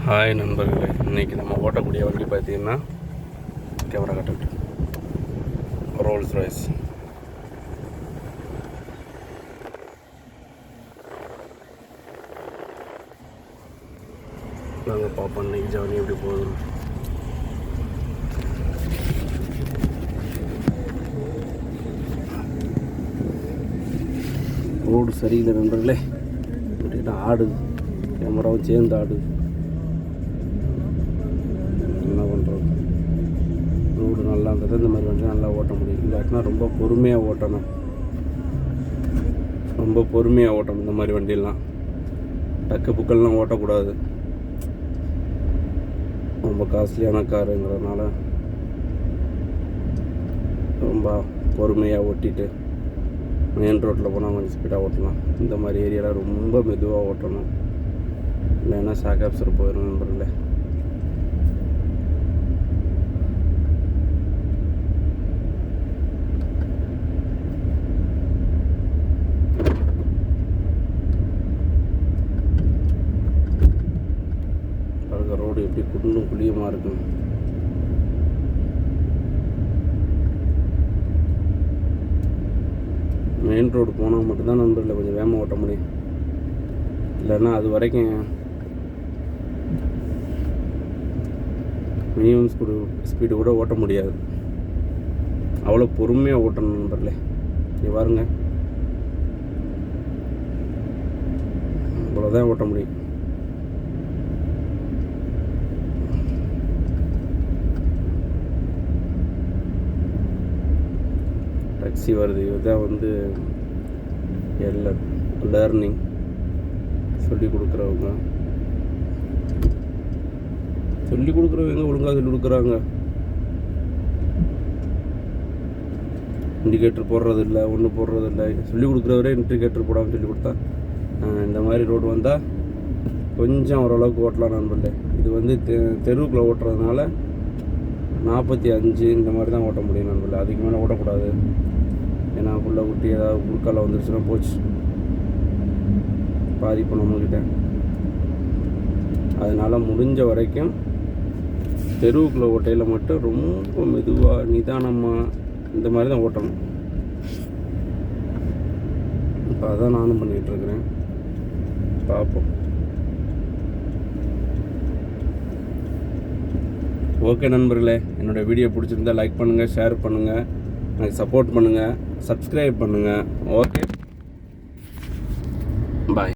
Hi நண்பர்களே, இன்றைக்கி நம்ம ஓட்டக்கூடிய வண்டி பார்த்திங்கன்னா கேமரா கட்டட்டு ரோல்ஸ் ராய்ஸ். நாங்கள் பார்ப்போம் இன்றைக்கி ஜர்னி எப்படி போகுதுன்னு. ரோடு சரியில்லை நண்பர்களே, அப்படின்னா ஆடுது, கேமராவும் சேர்ந்து ஆடுது. என்ன பண்ணுறது, ரோடு நல்லா இருந்தது இந்த மாதிரி வண்டி நல்லா ஓட்ட முடியும். இல்லாட்டினா ரொம்ப பொறுமையாக ஓட்டணும், இந்த மாதிரி வண்டியெல்லாம் டக்கு புக்கெல்லாம் ஓட்டக்கூடாது. ரொம்ப காஸ்ட்லியான காருங்கிறதுனால ரொம்ப பொறுமையாக ஓட்டிட்டு மெயின் ரோட்டில் போனால் கொஞ்சம் ஸ்பீடாக ஓட்டலாம். இந்த மாதிரி ஏரியாவில் ரொம்ப மெதுவாக ஓட்டணும், இல்லைன்னா சாக்காப்சர் போயிடும் நண்பர்களே. ரோடு எப்படி குண்டும் குழியுமாக இருக்கும். மெயின் ரோடு போனால் மட்டும்தான் நண்பர்களை கொஞ்சம் வேகமாக ஓட்ட முடியும், இல்லைன்னா அது வரைக்கும் மினிமம் ஸ்பீடு கூட ஓட்ட முடியாது. அவ்வளோ பொறுமையாக ஓட்டணும் நண்பர்களே. இங்கே பாருங்க, அவ்வளோதான் ஓட்ட முடியும். டாக்ஸி வருது, இதுதான் வந்து லேர்னிங் சொல்லிக் கொடுக்குறவங்க ஒழுங்காக சொல்லிக் கொடுக்குறாங்க. இண்டிகேட்டர் போடுறதில்லை, ஒன்றும் போடுறதில்லை. சொல்லிக் கொடுக்குறவரே இண்டிகேட்டர் போடாமல் சொல்லி கொடுத்தா இந்த மாதிரி ரோடு வந்தால் கொஞ்சம் ஓரளவுக்கு ஓட்டலாம் நண்பர்களே. இது வந்து தெருவுக்குள்ளே ஓட்டுறதுனால 45 இந்த மாதிரி தான் ஓட்ட முடியும் நண்பர்களே. அதுக்கு மேலே ஓட்டக்கூடாது, ஏன்னா புள்ள குட்டி ஏதாவது குறுக்கால வந்துருச்சுன்னா போச்சு, பாதிப்பு நம்மக்கிட்ட. அதனால் முடிஞ்ச வரைக்கும் தெருவுக்குள்ளே ஓட்டையில் மட்டும் ரொம்ப மெதுவாக நிதானமாக இந்த மாதிரி தான் ஓட்டணும். இப்போ அதான் நானும் பண்ணிகிட்ருக்கிறேன், பார்ப்போம். ஓகே நண்பர்களே, என்னோடய வீடியோ பிடிச்சிருந்தால் லைக் பண்ணுங்கள், ஷேர் பண்ணுங்கள், எனக்கு சப்போர்ட் பண்ணுங்கள், சப்ஸ்கிரைப் பண்ணுங்கள். ஓகே.